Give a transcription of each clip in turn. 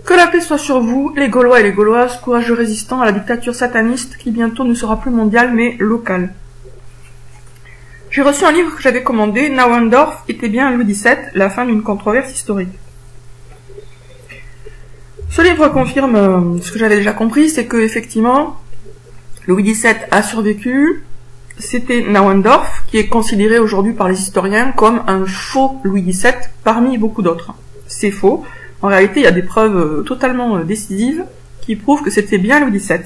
Que la paix soit sur vous, les Gaulois et les Gauloises, courageux résistants à la dictature sataniste qui bientôt ne sera plus mondiale mais locale. J'ai reçu un livre que j'avais commandé, Nauendorf était bien Louis XVII, la fin d'une controverse historique. Ce livre confirme ce que j'avais déjà compris, c'est que effectivement, Louis XVII a survécu. C'était Nauendorf, qui est considéré aujourd'hui par les historiens comme un faux Louis XVII parmi beaucoup d'autres. C'est faux. En réalité, il y a des preuves totalement décisives qui prouvent que c'était bien Louis XVII.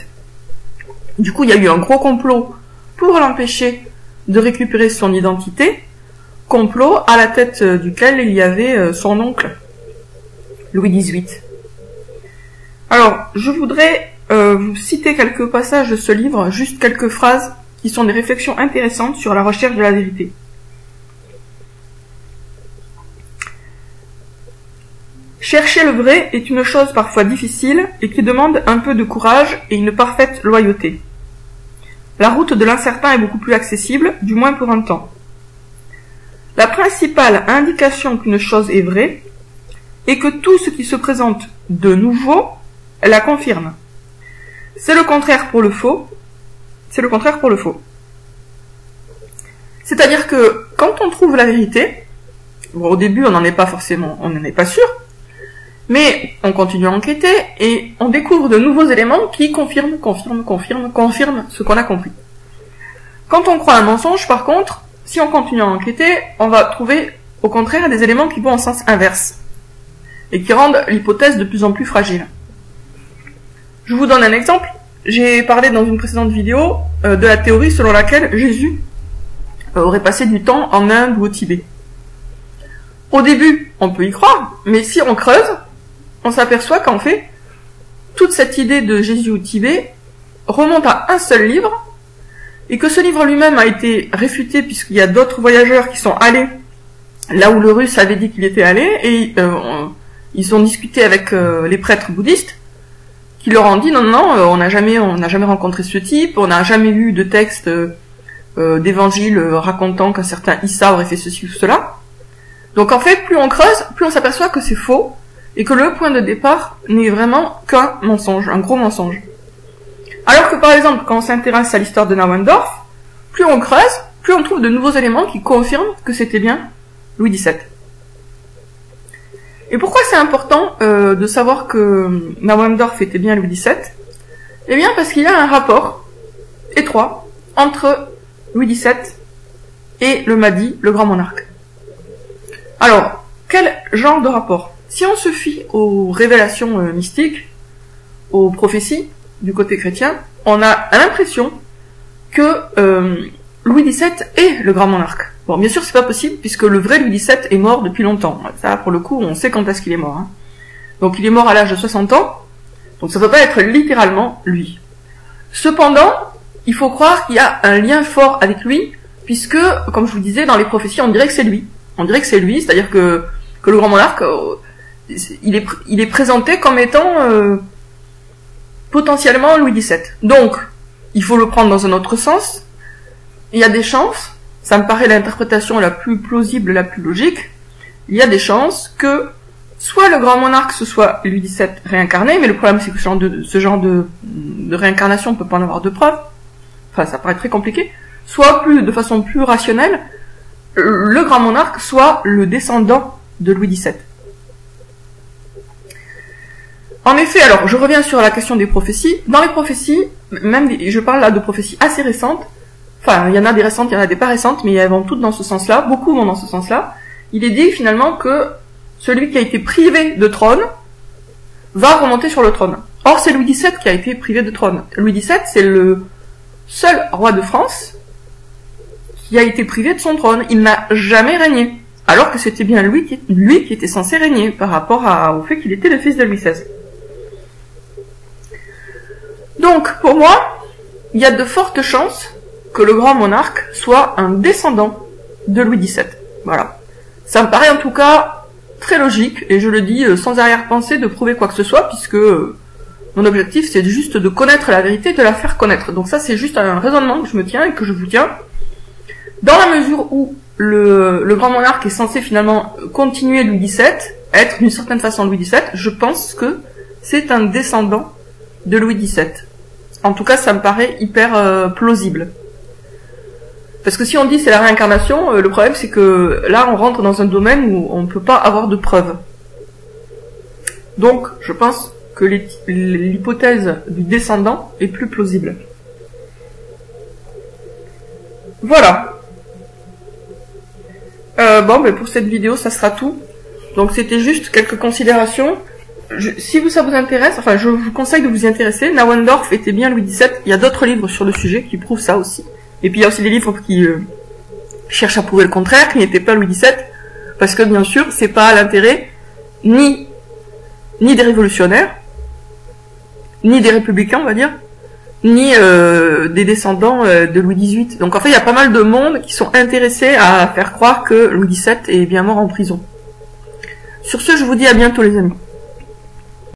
Du coup, il y a eu un gros complot pour l'empêcher de récupérer son identité, complot à la tête duquel il y avait son oncle, Louis XVIII. Alors, je voudrais vous citer quelques passages de ce livre, juste quelques phrases qui sont des réflexions intéressantes sur la recherche de la vérité. Chercher le vrai est une chose parfois difficile et qui demande un peu de courage et une parfaite loyauté. La route de l'incertain est beaucoup plus accessible, du moins pour un temps. La principale indication qu'une chose est vraie est que tout ce qui se présente de nouveau la confirme. C'est le contraire pour le faux. C'est-à-dire que quand on trouve la vérité, bon, au début on n'en est pas sûr, mais on continue à enquêter et on découvre de nouveaux éléments qui confirment ce qu'on a compris. Quand on croit un mensonge, par contre, si on continue à enquêter, on va trouver au contraire des éléments qui vont en sens inverse et qui rendent l'hypothèse de plus en plus fragile. Je vous donne un exemple. J'ai parlé dans une précédente vidéo de la théorie selon laquelle Jésus aurait passé du temps en Inde ou au Tibet. Au début, on peut y croire, mais si on creuse, on s'aperçoit qu'en fait, toute cette idée de Jésus au Tibet remonte à un seul livre, et que ce livre lui-même a été réfuté puisqu'il y a d'autres voyageurs qui sont allés là où le Russe avait dit qu'il était allé, et ils ont discuté avec les prêtres bouddhistes, qui leur ont dit non, on n'a jamais rencontré ce type, on n'a jamais lu de texte d'évangile racontant qu'un certain Issa aurait fait ceci ou cela. Donc en fait, plus on creuse, plus on s'aperçoit que c'est faux, et que le point de départ n'est vraiment qu'un mensonge, un gros mensonge. Alors que par exemple, quand on s'intéresse à l'histoire de Nauendorf, plus on creuse, plus on trouve de nouveaux éléments qui confirment que c'était bien Louis XVII. Et pourquoi c'est important de savoir que Nauendorf était bien Louis XVII? Eh bien parce qu'il y a un rapport étroit entre Louis XVII et le Mahdi, le grand monarque. Alors, quel genre de rapport? Si on se fie aux révélations mystiques, aux prophéties du côté chrétien, on a l'impression que Louis XVII est le grand monarque. Bon, bien sûr, c'est pas possible, puisque le vrai Louis XVII est mort depuis longtemps. Ça, pour le coup, on sait quand est-ce qu'il est mort. Hein. Donc, il est mort à l'âge de 60 ans, donc ça peut pas être littéralement lui. Cependant, il faut croire qu'il y a un lien fort avec lui, puisque, comme je vous disais, dans les prophéties, on dirait que c'est lui. On dirait que c'est lui, c'est-à-dire que le grand monarque, il est présenté comme étant potentiellement Louis XVII. Donc, il faut le prendre dans un autre sens. Il y a des chances, ça me paraît l'interprétation la plus plausible, la plus logique, il y a des chances que soit le grand monarque ce soit Louis XVII réincarné, mais le problème c'est que ce genre de réincarnation, on peut pas en avoir de preuves, enfin ça paraît très compliqué, soit de façon plus rationnelle, le grand monarque soit le descendant de Louis XVII. En effet, alors je reviens sur la question des prophéties. Dans les prophéties, je parle là de prophéties assez récentes, enfin il y en a des récentes, il y en a des pas récentes, mais elles vont toutes dans ce sens-là, beaucoup vont dans ce sens-là. Il est dit finalement que celui qui a été privé de trône va remonter sur le trône. Or c'est Louis XVII qui a été privé de trône. Louis XVII c'est le seul roi de France qui a été privé de son trône. Il n'a jamais régné, alors que c'était bien lui qui était censé régner par rapport au fait qu'il était le fils de Louis XVI. Donc, pour moi, il y a de fortes chances que le grand monarque soit un descendant de Louis XVII. Voilà. Ça me paraît en tout cas très logique, et je le dis sans arrière-pensée de prouver quoi que ce soit, puisque mon objectif c'est juste de connaître la vérité, de la faire connaître. Donc ça c'est juste un raisonnement que je me tiens et que je vous tiens. Dans la mesure où le grand monarque est censé finalement continuer Louis XVII, être d'une certaine façon Louis XVII, je pense que c'est un descendant de Louis XVII. En tout cas, ça me paraît hyper plausible. Parce que si on dit c'est la réincarnation, le problème c'est que là on rentre dans un domaine où on ne peut pas avoir de preuves. Donc, je pense que l'hypothèse du descendant est plus plausible. Voilà. Bon, ben pour cette vidéo, ça sera tout. Donc c'était juste quelques considérations. Si ça vous intéresse, enfin je vous conseille de vous y intéresser. Nauendorf était bien Louis XVII. Il y a d'autres livres sur le sujet qui prouvent ça aussi. Et puis il y a aussi des livres qui cherchent à prouver le contraire, qui n'étaient pas Louis XVII. Parce que bien sûr, c'est pas à l'intérêt ni des révolutionnaires, ni des républicains, on va dire, ni des descendants de Louis XVIII. Donc en fait, il y a pas mal de monde qui sont intéressés à faire croire que Louis XVII est bien mort en prison. Sur ce, je vous dis à bientôt les amis.